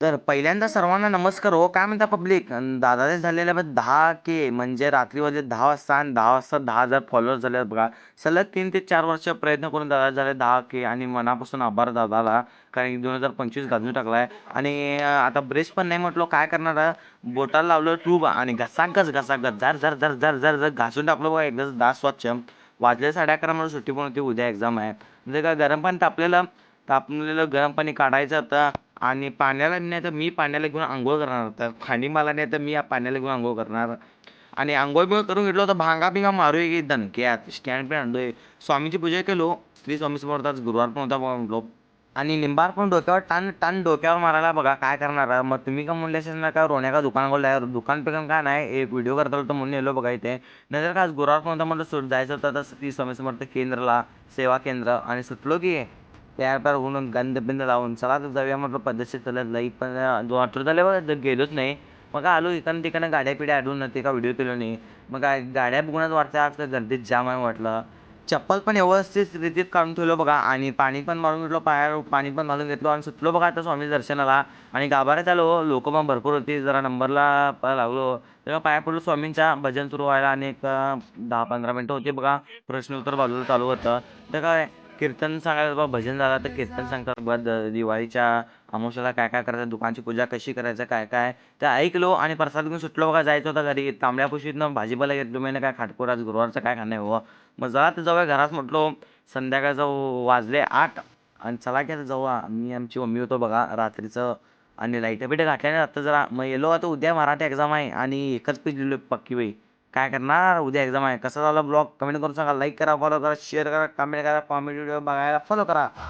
तर पहिल्यांदा सर्वांना नमस्कार हो. काय म्हणता पब्लिक? दादाचे झालेले बघ 10K म्हणजे रात्री वाजले 10 वाजता आणि 10 वाजता 10,000 फॉलोअर्स झाले आहेत बघा. सलग 3 ते 4 वर्ष प्रयत्न करून दादा झाले 10K आणि मनापासून आभार दादाला. कारण की 2025 घालून टाकलाय आणि आता ब्रश पण नाही म्हटलो काय करणार बोटाला लावलं ट्यूब आणि घसाघस घसाघस झर झर झर झर झर झर घासून टाकलं बघा एकदाच दात स्वच्छ. वाजले 11:30 मला सुट्टी पण होती. उद्या एक्झाम आहे. म्हणजे काय गरम पाणी तापलेलं गरम पाणी काढायचं होतं आणि पाण्याला नाही तर मी पाण्याला घेऊन अंघोळ करणार होता. खाली मला नाही तर मी या पाण्याला घेऊन अंघोळ करणार आणि अंघोळ बिंघोळ करून घेतलं होतं. भांगा बिंगा मारूया की दणक्यात स्टँड पण आणलोय. स्वामीची पूजा केलो. श्री स्वामी समर्थ आज गुरुवार पण होता बघा म्हटलो आणि लिंबार पण डोक्यावर टान टान डोक्यावर मारायला बघा काय करणार मग तुम्ही का म्हणले असेल ना का रोण्या का दुकान खोललाय दुकान पिकन काय नाही एक व्हिडिओ करता होतं म्हणून येलो बघा इथे. नाहीतर का आज गुरुवार पण होता म्हटलं जायचं होतं आता श्री स्वामी समर्थ केंद्राला सेवा केंद्र आणि सुटलो की त्यावर होऊन गंध बिंद लावून चला तर जाऊया म्हटलं पद्धतशीर चालत लई पण 2 आठवडे झाले बघा गेलोच नाही. मग आलो इकडं तिकडं गाड्या पिढ्या अडवून ते का व्हिडिओ केलो नाही. मग काय गाड्या बघूनच वाटतं आज गर्दीत जाम आहे म्हटलं. चप्पल पण व्यवस्थित रीतीत काढून ठेवलं बघा आणि पाणी पण मारून घेतलं पायावर पाणी पण घालून घेतलो आणि सुटलो बघा आता स्वामी दर्शनाला. आणि गाभाऱ्यात आलो लोक पण भरपूर होती जरा नंबरला लागलो तेव्हा पाया पडलो स्वामींच्या भजन सुरू व्हायला आणि एक 10-15 मिनटं होती बघा. प्रश्न उत्तर बाजूला चालू होतं. तर काय कीर्तन सांगायला बघा भजन झालं तर कीर्तन सांगतात बघा दिवाळीच्या अमावस्येला काय काय करायचं दुकानची पूजा कशी करायचं काय काय ते ऐकलो आणि प्रसाद घेऊन सुटलो बघा. जायचं होतं घरी तांबड्या पुशीतनं भाजीपाला घेतलो मी काय खाटपूर आज गुरुवारचं काय खाणं आहे हो. मग जा तर जाऊया घरात म्हटलो. संध्याकाळचं वाजले 8 आणि चला की आता जाऊ मी आमची मम्मी होतो बघा रात्रीचं आणि लाईट बिटं घातल्याने आता जरा मग येलो आता उद्या मराठी एक्झाम आहे आणि एकच पेज लिहिलो पक्की बाई. काय करणार उद्या एक्झाम आहे. कसा झाला ब्लॉग कमेंट करून सांगा. लाईक करा फॉलो करा शेअर करा कमेंट करा कॉमेडी व्हिडिओ बघायला फॉलो करा.